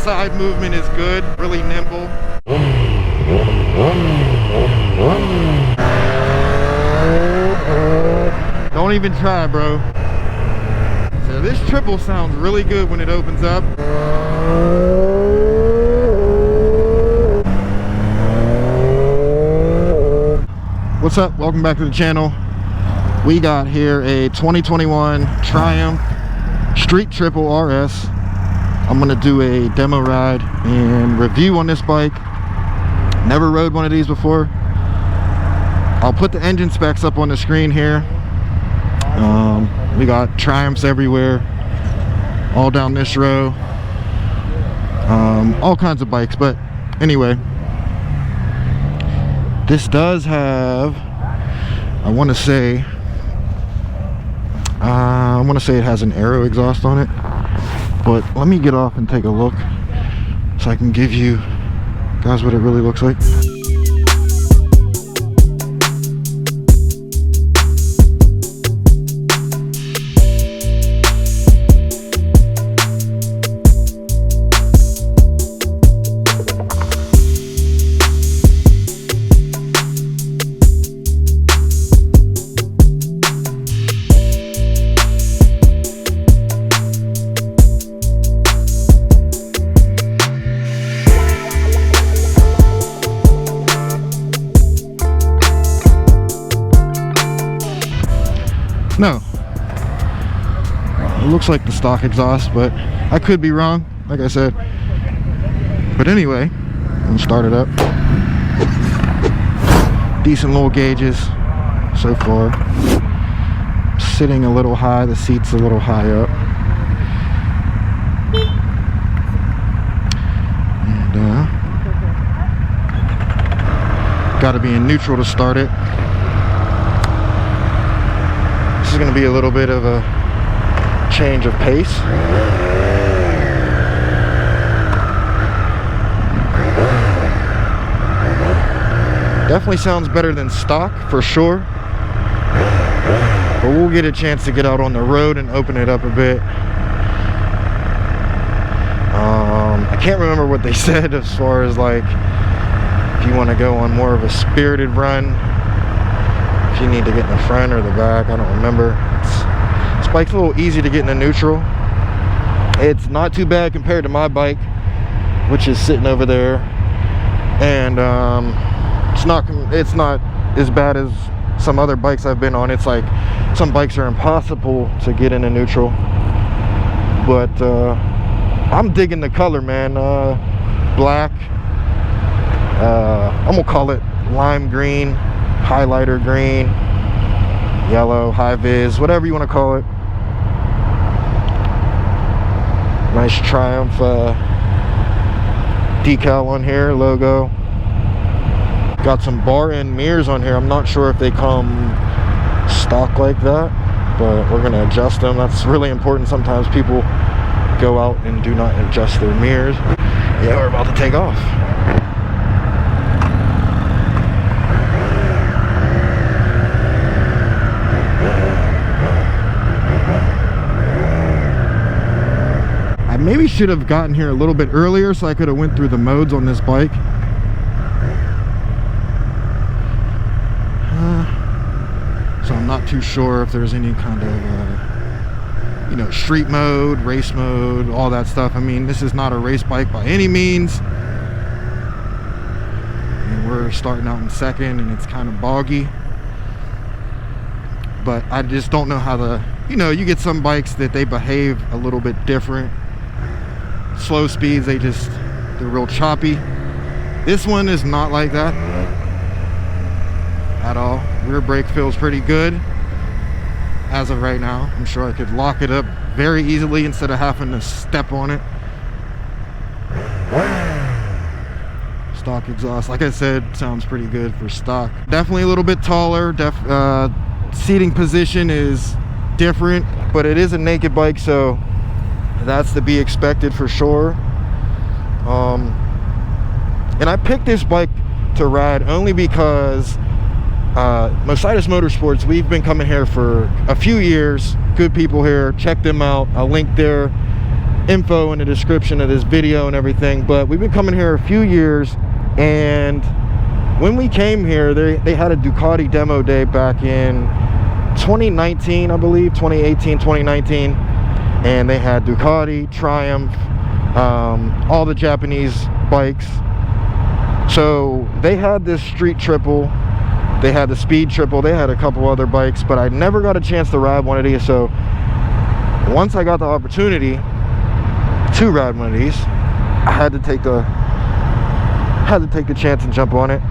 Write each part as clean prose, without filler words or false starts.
side movement is good, really nimble. Don't even try, bro. So this triple sounds really good when it opens up. What's up? Welcome back to the channel. We got here a 2021 Triumph Street Triple RS. I'm gonna do a demo ride and review on this bike. Never rode one of these before. I'll put the engine specs up on the screen here. We got Triumphs everywhere, all down this row. All kinds of bikes, but anyway, this does have, I want to say it has an aero exhaust on it, but let me get off and take a look so I can give you guys what it really looks like. No, it looks like the stock exhaust, but I could be wrong, like I said. But anyway, I'm gonna start it up. Decent little gauges so far. Sitting a little high, the seat's a little high up. And gotta be in neutral to start it. This is going to be a little bit of a change of pace. Definitely sounds better than stock for sure, but we'll get a chance to get out on the road and open it up a bit. I can't remember what they said as far as like if you want to go on more of a spirited run, you need to get in the front or the back, I don't remember. This bike's a little easy to get into neutral. It's not too bad compared to my bike, which is sitting over there, and it's not as bad as some other bikes I've been on. It's like some bikes are impossible to get into neutral, but I'm digging the color, man. Black, I'm gonna call it lime green, highlighter green, yellow, high vis, whatever you want to call it. Nice Triumph decal on here, logo. Got some bar end mirrors on here. I'm not sure if they come stock like that, but we're gonna adjust them. That's really important. Sometimes people go out and do not adjust their mirrors. Yeah, we're about to take off. Maybe should have gotten here a little bit earlier so I could have went through the modes on this bike. So I'm not too sure if there's any kind of you know, street mode, race mode, all that stuff. I mean, this is not a race bike by any means, and we're starting out in second and it's kind of boggy, but I just don't know how the, you know, you get some bikes that they behave a little bit different. Slow speeds, they're real choppy. This one is not like that at all. Rear brake feels pretty good as of right now. I'm sure I could lock it up very easily instead of having to step on it. Stock exhaust, like I said, sounds pretty good for stock. Definitely a little bit taller. Seating position is different, but it is a naked bike, so that's to be expected for sure. And I picked this bike to ride only because MOSITES Motorsports, we've been coming here for a few years. Good people here, check them out. I'll link their info in the description of this video and everything. But we've been coming here a few years, and when we came here, they had a Ducati demo day back in 2019, I believe, 2018, 2019, and they had Ducati, Triumph, all the Japanese bikes. So they had this street triple, they had the speed triple, they had a couple other bikes, but I never got a chance to ride one of these. So once I got the opportunity to ride one of these, I had to take the chance and jump on it.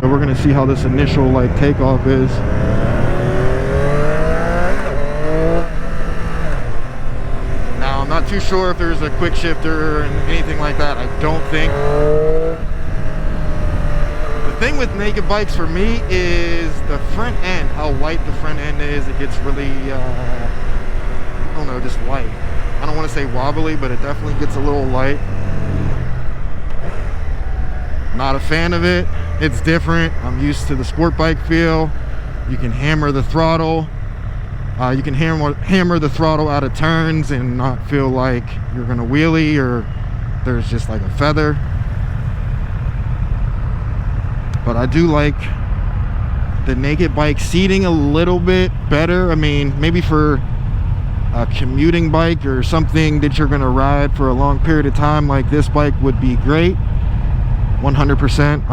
And we're gonna see how this initial like takeoff is. Now I'm not too sure if there's a quick shifter or anything like that. I don't think. The thing with naked bikes for me is the front end, how light the front end is. It gets really I don't know, just light. I don't want to say wobbly, but it definitely gets a little light. Not a fan of it. It's different. I'm used to the sport bike feel. You can hammer the throttle. You can hammer the throttle out of turns and not feel like you're gonna wheelie or there's just like a feather. But I do like the naked bike seating a little bit better. I mean, maybe for a commuting bike or something that you're gonna ride for a long period of time, like this bike would be great. 100%.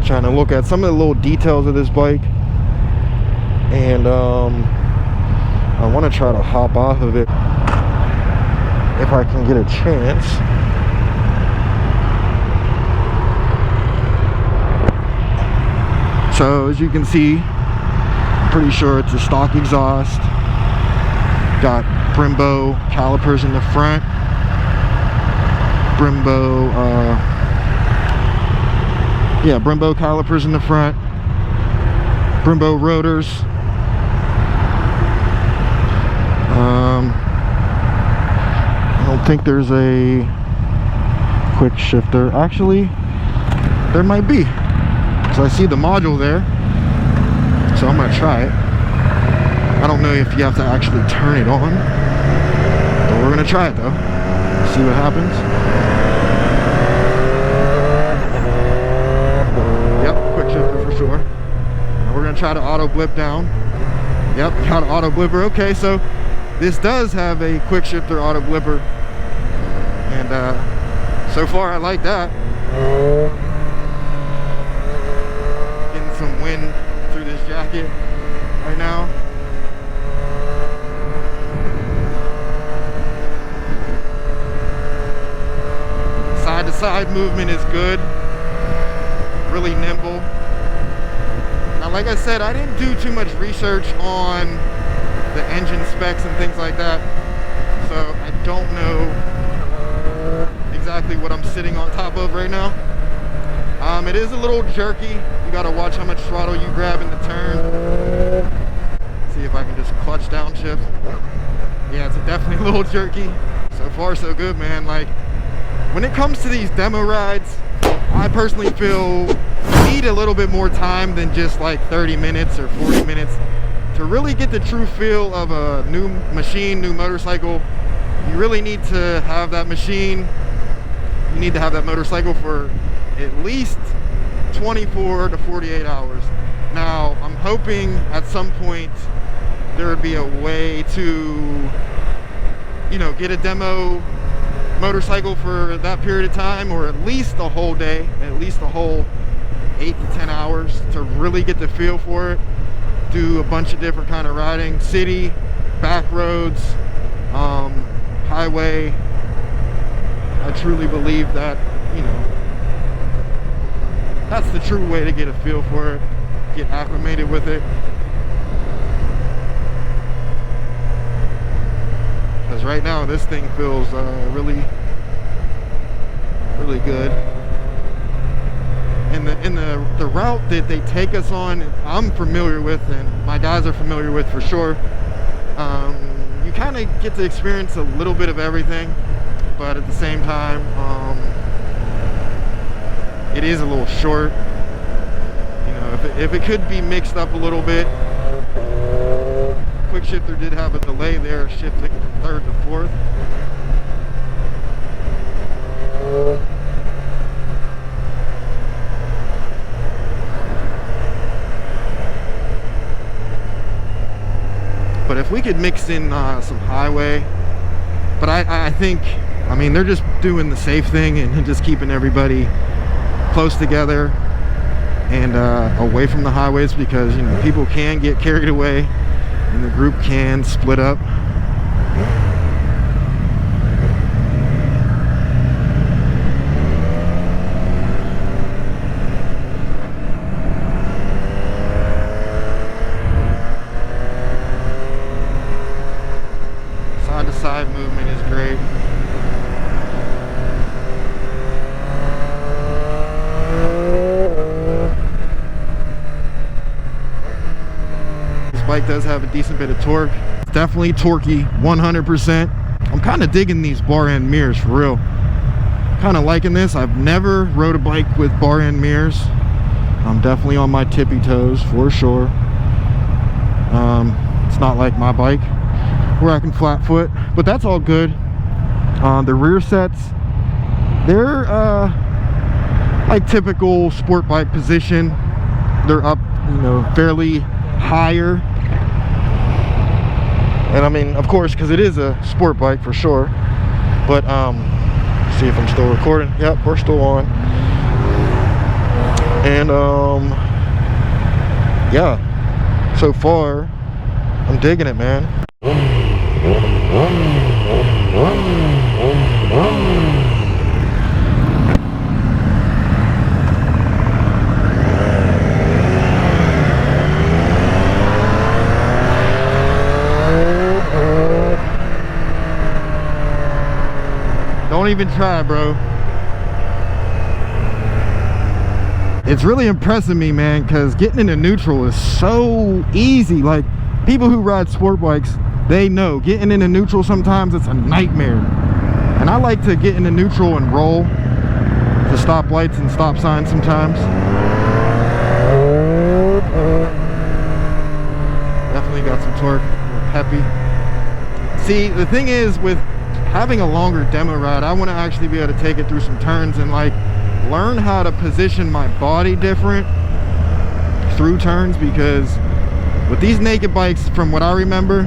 Trying to look at some of the little details of this bike, and I want to try to hop off of it if I can get a chance. So as you can see, I'm pretty sure it's a stock exhaust. Got Brembo calipers in the front. Brembo calipers in the front. Brembo rotors. I don't think there's a quick shifter. Actually, there might be. So I see the module there, so I'm gonna try it. I don't know if you have to actually turn it on, but we're gonna try it though. See what happens. Yep, quick shifter for sure. And we're gonna try to auto blip down. Yep, got an auto blipper. Okay, so this does have a quick shifter auto blipper, and so far I like that. Some wind through this jacket right now. Side to side movement is good, really nimble. Now like I said, I didn't do too much research on the engine specs and things like that, so I don't know exactly what I'm sitting on top of right now. It is a little jerky. You gotta watch how much throttle you grab in the turn. See if I can just clutch downshift. Yeah, it's definitely a little jerky. So far so good, man. Like, when it comes to these demo rides, I personally feel you need a little bit more time than just like 30 minutes or 40 minutes to really get the true feel of a new machine, new motorcycle. You really need to have that machine. You need to have that motorcycle for at least 24 to 48 hours. Now, I'm hoping at some point there would be a way to, you know, get a demo motorcycle for that period of time, or at least a whole day, at least a whole 8 to 10 hours to really get the feel for it. Do a bunch of different kind of riding, city, back roads, highway. I truly believe that, you know, that's the true way to get a feel for it, get acclimated with it. Because right now this thing feels really good. And the route that they take us on, I'm familiar with, and my guys are familiar with for sure. You kind of get to experience a little bit of everything, but at the same time, it is a little short. You know, if it could be mixed up a little bit. Quick shifter did have a delay there, shifting from third to forth. But if we could mix in some highway, but I think, I mean, they're just doing the safe thing and just keeping everybody close together and away from the highways, because, you know, people can get carried away and the group can split up. Side to side movement is great. Bike does have a decent bit of torque. It's definitely torquey, 100%. I'm kind of digging these bar end mirrors for real. Kind of liking this. I've never rode a bike with bar end mirrors. I'm definitely on my tippy toes for sure. It's not like my bike where I can flat foot, but that's all good. The rear sets, they're like typical sport bike position. They're up, you know, fairly higher. And I mean, of course, because it is a sport bike for sure. But see if I'm still recording. Yep, we're still on. And yeah, so far I'm digging it, man. Don't even try, bro. It's really impressing me, man, because getting into neutral is so easy. Like, people who ride sport bikes, they know getting into neutral sometimes it's a nightmare. And I like to get into neutral and roll the stoplights and stop signs sometimes. Definitely got some torque, peppy. See, the thing is, with having a longer demo ride, I want to actually be able to take it through some turns and like learn how to position my body different through turns, because with these naked bikes, from what I remember,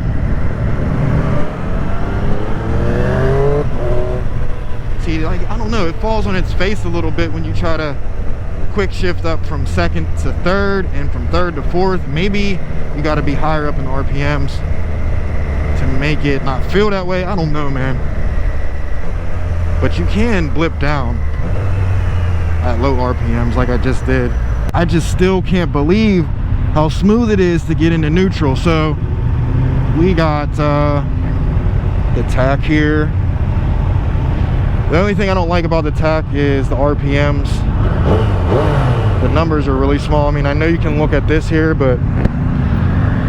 see, like, I don't know, it falls on its face a little bit when you try to quick shift up from second to third and from third to fourth. Maybe you got to be higher up in the RPMs to make it not feel that way. I don't know, man. But you can blip down at low RPMs like I just did. I just still can't believe how smooth it is to get into neutral. So we got the tack here. The only thing I don't like about the tack is the RPMs. The numbers are really small. I mean, I know you can look at this here, but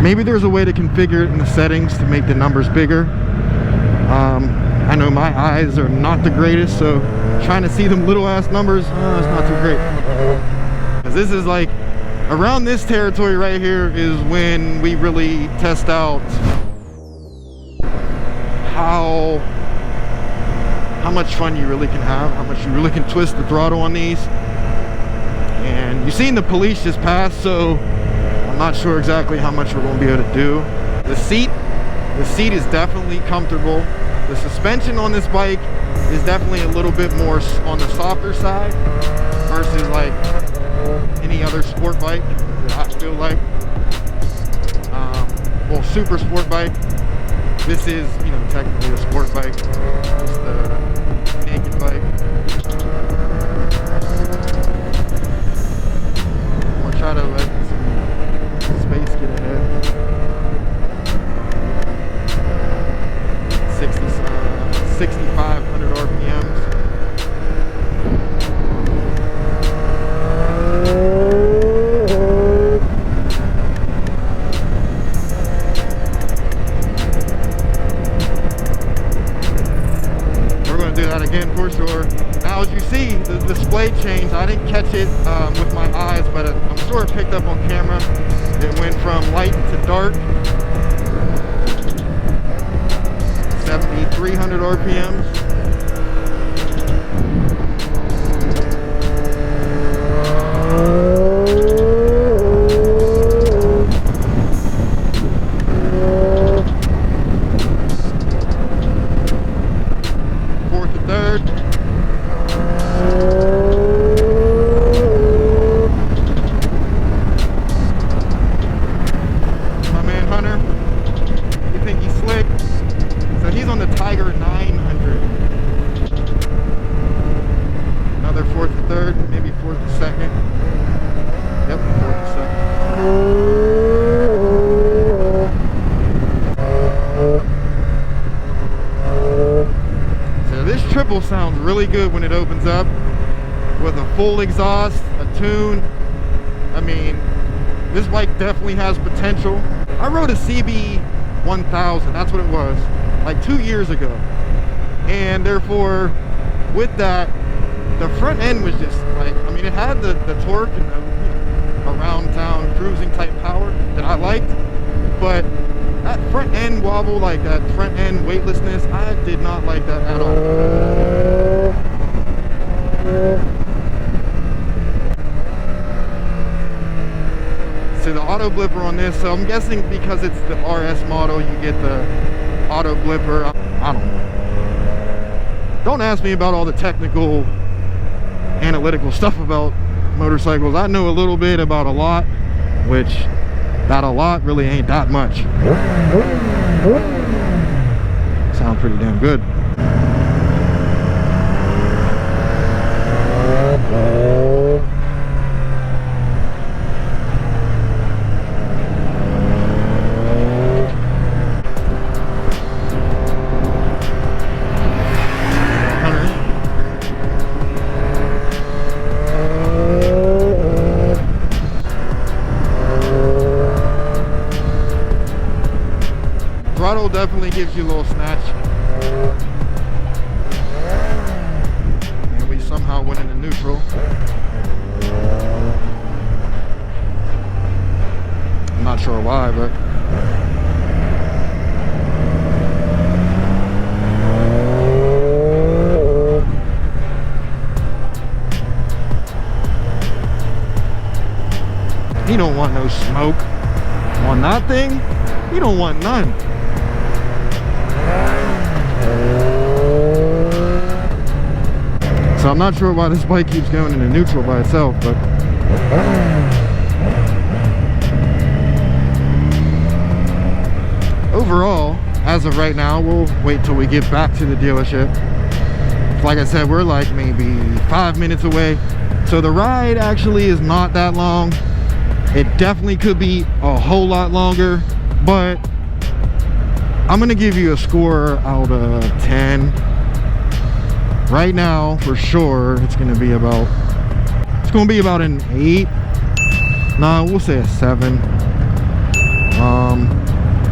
maybe there's a way to configure it in the settings to make the numbers bigger. I know my eyes are not the greatest, so trying to see them little ass numbers, it's not too great. Because this is like, around this territory right here is when we really test out how much fun you really can have, how much you really can twist the throttle on these. And you've seen the police just pass, so I'm not sure exactly how much we're going to be able to do. The seat is definitely comfortable. The suspension on this bike is definitely a little bit more on the softer side versus like any other sport bike that I feel like. Well, super sport bike. This is, you know, technically a sport bike. Just a naked bike. I'm gonna try to let some space get ahead. 6,500 RPMs. We're going to do that again for sure. Now, as you see, the display change, I didn't catch it with my eyes, but I'm sure it picked up on camera. It went from light to dark. 73. 300 RPMs. Sounds really good when it opens up with a full exhaust, a tune. I mean, this bike definitely has potential. I rode a CB 1000, that's what it was, like 2 years ago, and therefore with that, the front end was just like, I mean, it had the torque and the, you know, around town cruising type power that I liked, but that front end wobble, like that front end weightlessness, I did not like that at all. So the auto blipper on this, so I'm guessing because it's the RS model, you get the auto blipper. I don't know. Don't ask me about all the technical, analytical stuff about motorcycles. I know a little bit about a lot, which that a lot really ain't that much. Sound pretty damn good. Throttle definitely gives you a little snatch. And we somehow went into neutral. I'm not sure why, but you don't want no smoke on that thing. You don't want none. So I'm not sure why this bike keeps going into neutral by itself, but overall, as of right now, we'll wait till we get back to the dealership. Like I said, we're like maybe 5 minutes away. So the ride actually is not that long. It definitely could be a whole lot longer, but I'm gonna give you a score out of 10. Right now, for sure, it's gonna be about an 8. No, we'll say a 7.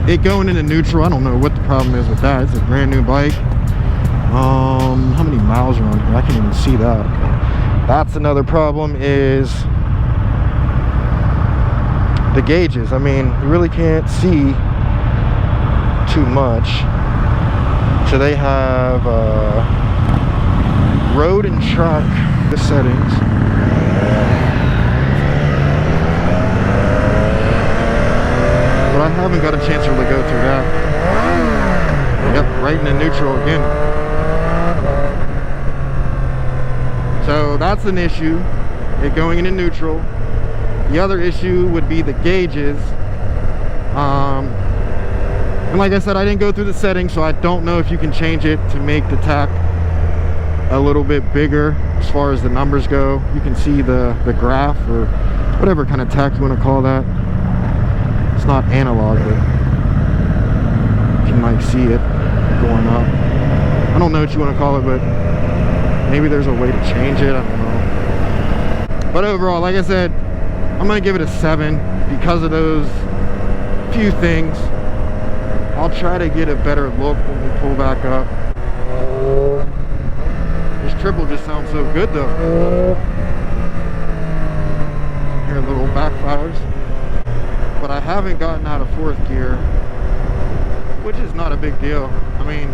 It going into neutral, I don't know what the problem is with that. It's a brand new bike. How many miles are on here? I can't even see that. Okay. That's another problem, is the gauges. I mean, you really can't see too much. So they have road and track settings. But I haven't got a chance to really go through that. Yep, right into neutral again. So that's an issue, it going into neutral. The other issue would be the gauges. And like I said, I didn't go through the settings, so I don't know if you can change it to make the tack a little bit bigger as far as the numbers go. You can see the graph, or whatever kind of tack you want to call that. It's not analog, but you can like see it going up. I don't know what you want to call it, but maybe there's a way to change it. I don't know. But overall, like I said, I'm gonna give it a 7 because of those few things. I'll try to get a better look when we pull back up. This triple just sounds so good though. Hear little backfires. But I haven't gotten out of 4th gear, which is not a big deal. I mean,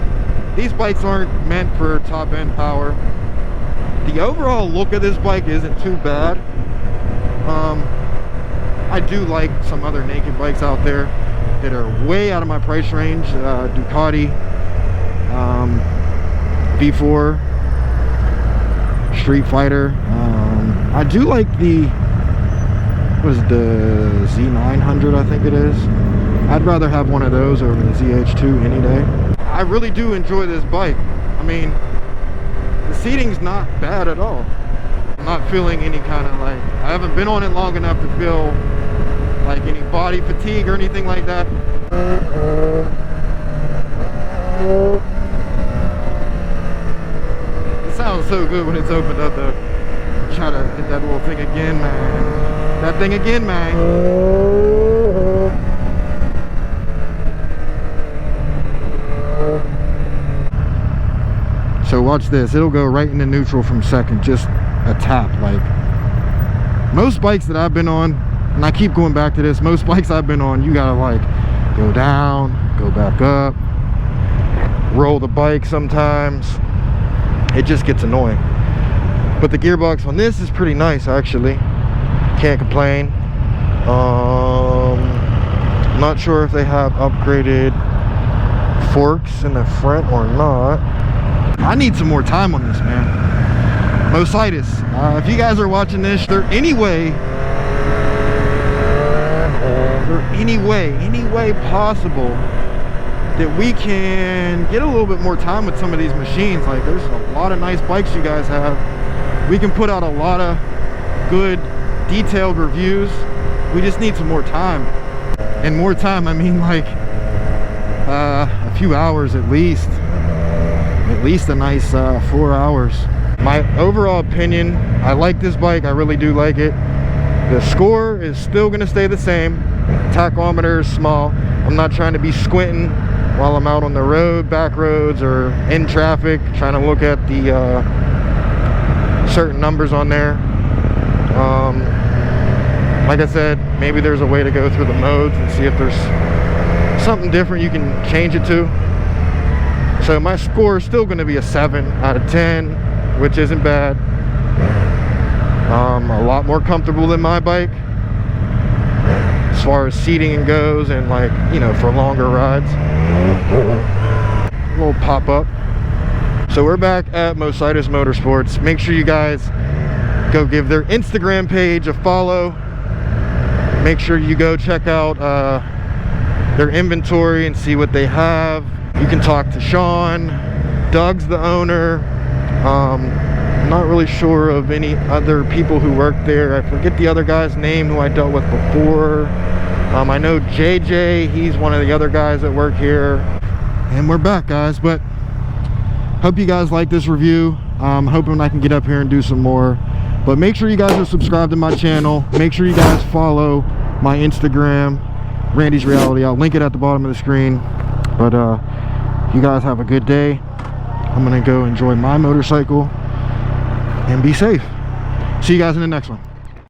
these bikes aren't meant for top end power. The overall look of this bike isn't too bad. I do like some other naked bikes out there that are way out of my price range. Ducati V4, Street Fighter. I do like the, what is it, the Z900, I think it is. I'd rather have one of those over the ZH2 any day. I really do enjoy this bike. I mean, the seating's not bad at all. I'm not feeling any kind of like, I haven't been on it long enough to feel like any body fatigue or anything like that. It sounds so good when it's opened up though. Try to hit that little thing again, man. That thing again, man. So watch this, it'll go right into neutral from second, just a tap. Like most bikes that I've been on, and I keep going back to this, most bikes I've been on, you gotta like go down, go back up, roll the bike sometimes. It just gets annoying. But the gearbox on this is pretty nice actually. Can't complain. I'm not sure if they have upgraded forks in the front or not. I need some more time on this, man. MOSITES, if you guys are watching this, there any way possible that we can get a little bit more time with some of these machines. Like there's a lot of nice bikes you guys have. We can put out a lot of good detailed reviews. We just need some more time. And more time, I mean like a few hours at least a nice 4 hours. My overall opinion, I like this bike. I really do like it. The score is still going to stay the same. Tachometer is small. I'm not trying to be squinting while I'm out on the road, back roads, or in traffic, trying to look at the certain numbers on there. Like I said, maybe there's a way to go through the modes and see if there's something different you can change it to. So my score is still going to be a 7 out of 10, which isn't bad. A lot more comfortable than my bike as far as seating goes, and like, you know, for longer rides. A little pop-up. So we're back at MOSITES Motorsports. Make sure you guys go give their Instagram page a follow. Make sure you go check out their inventory and see what they have. You can talk to Sean. Doug's the owner. I'm not really sure of any other people who work there. I forget the other guy's name who I dealt with before. I know JJ, he's one of the other guys that work here. And we're back, guys. But hope you guys like this review. I'm hoping I can get up here and do some more. But make sure you guys are subscribed to my channel. Make sure you guys follow my Instagram, Randysreality. I'll link it at the bottom of the screen. But you guys have a good day. I'm gonna go enjoy my motorcycle and be safe. See you guys in the next one.